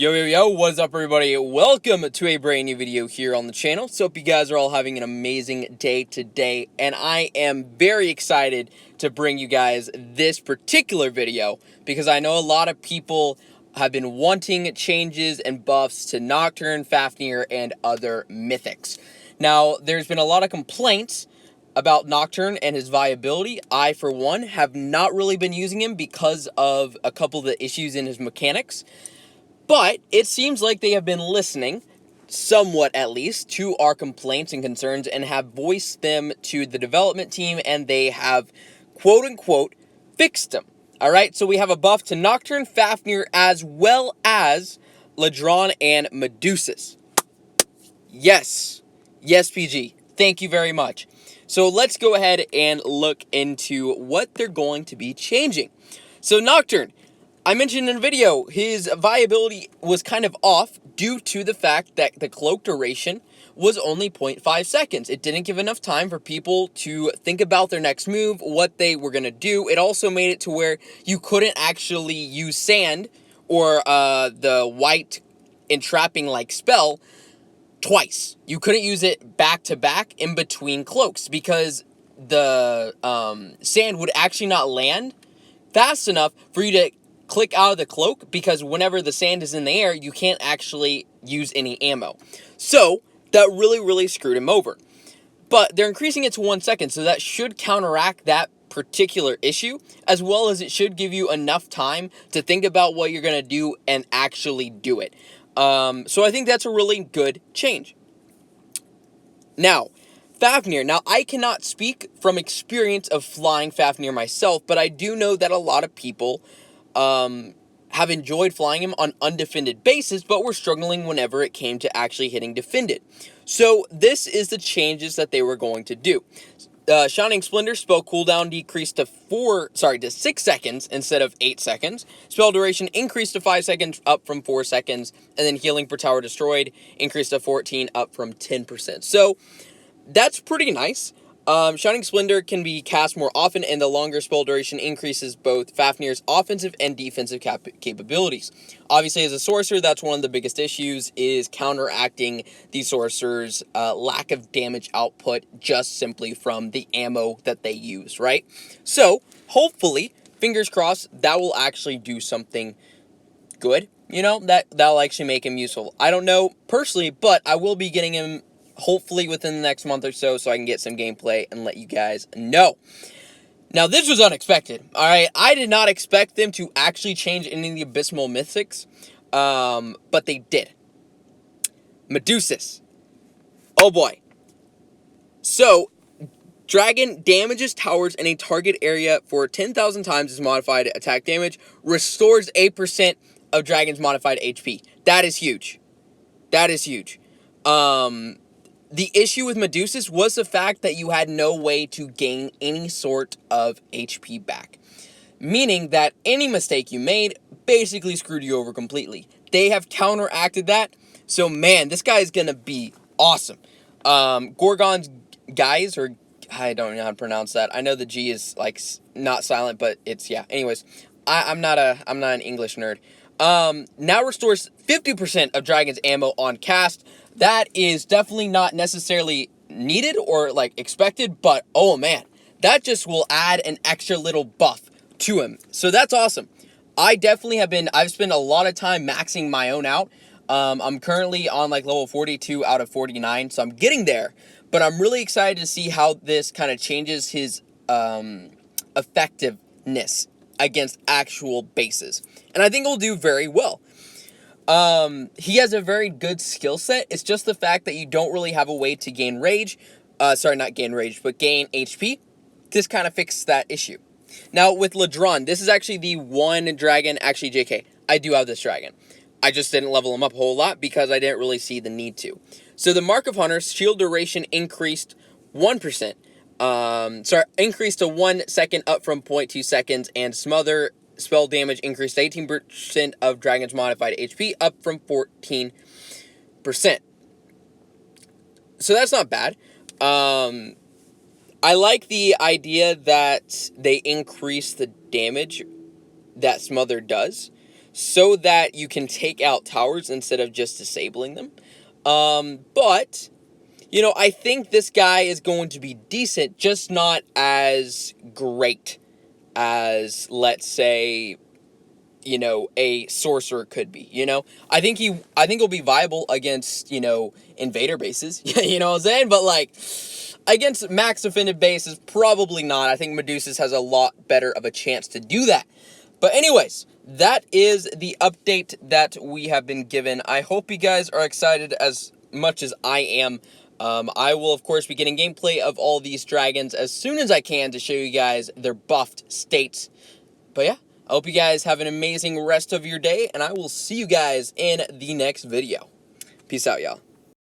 Yo, what is up everybody? Welcome to a brand new video here on the channel. So hope you guys are all having an amazing day today, and I am very excited to bring you guys this particular video because I know a lot of people have been wanting changes and buffs to Nocturne, Fafnir, and other mythics. Now, there's been a lot of complaints about Nocturne and his viability. I, for one, have not really been using him because of a couple of the issues in his mechanics. But it seems like they have been listening, somewhat at least, to our complaints and concerns and have voiced them to the development team, and they have, quote-unquote, fixed them. Alright, so we have a buff to Nocturne, Fafnir, as well as Letran and Medusa. Yes, PG. Thank you very much. So let's go ahead and look into what they're going to be changing. So Nocturne, I mentioned in a video, his viability was kind of off due to the fact that the cloak duration was only 0.5 seconds. It didn't give enough time for people to think about their next move, what they were going to do. It also made it to where you couldn't actually use sand or the white entrapping like spell twice. You couldn't use it back to back in between cloaks because the sand would actually not land fast enough for you to click out of the cloak, because whenever the sand is in the air, you can't actually use any ammo. So that really screwed him over. But they're increasing it to 1 second, so that should counteract that particular issue, as well as it should give you enough time to think about what you're going to do and actually do it. So I think that's a really good change. Now, Fafnir. Now, I cannot speak from experience of flying Fafnir myself, but I do know that a lot of people have enjoyed flying him on undefended bases, but were struggling whenever it came to actually hitting defended. So this is the changes that they were going to do. Shining Splendor spell cooldown decreased to 6 seconds instead of 8 seconds. Spell duration increased to 5 seconds, up from 4 seconds, and then healing per tower destroyed increased to 14, up from 10%. So that's pretty nice. Shining Splendor can be cast more often, and the longer spell duration increases both Fafnir's offensive and defensive capabilities. Obviously, as a sorcerer, that's one of the biggest issues, is counteracting the sorcerer's lack of damage output just simply from the ammo that they use, right? So, hopefully, fingers crossed, that will actually do something good. You know, that'll actually make him useful. I don't know personally, but I will be getting him hopefully within the next month or so I can get some gameplay and let you guys know. Now, this was unexpected, alright? I did not expect them to actually change any of the abysmal mythics, but they did. Medusa. Oh boy. So, dragon damages towers in a target area for 10,000 times its modified attack damage, restores 8% of dragon's modified HP. That is huge. That is huge. The issue with Medusa was the fact that you had no way to gain any sort of HP back. Meaning that any mistake you made basically screwed you over completely. They have counteracted that. So man, this guy is going to be awesome. Gorgon's guys, or I don't know how to pronounce that. I know the G is like not silent, but it's, yeah. Anyways, I'm not an English nerd. Now restores 50% of dragon's ammo on cast. That is definitely not necessarily needed or like expected, but oh man, that just will add an extra little buff to him. So that's awesome. I've spent a lot of time maxing my own out. I'm currently on like level 42 out of 49, so I'm getting there, but I'm really excited to see how this kind of changes his effectiveness against actual bases. And I think he'll do very well. He has a very good skill set. It's just the fact that you don't really have a way to gain rage. Not gain rage, but gain HP. This kind of fixes that issue. Now, with Letran, this is actually the one dragon. Actually, JK, I do have this dragon. I just didn't level him up a whole lot because I didn't really see the need to. So the Mark of Hunter's shield duration increased 1%. Increased to 1 second, up from 0.2 seconds, and Smother spell damage increased to 18% of dragon's modified HP, up from 14%. So that's not bad. I like the idea that they increase the damage that Smother does. so that you can take out towers instead of just disabling them. But, you know, I think this guy is going to be decent, just not as great as, let's say, you know, a sorcerer could be, you know? I think he'll be viable against, you know, invader bases, you know what I'm saying? But, like, against max defended bases, probably not. I think Medusa's has a lot better of a chance to do that. But anyways, that is the update that we have been given. I hope you guys are excited as much as I am. I will, of course, be getting gameplay of all these dragons as soon as I can to show you guys their buffed states. But yeah, I hope you guys have an amazing rest of your day, and I will see you guys in the next video. Peace out, y'all.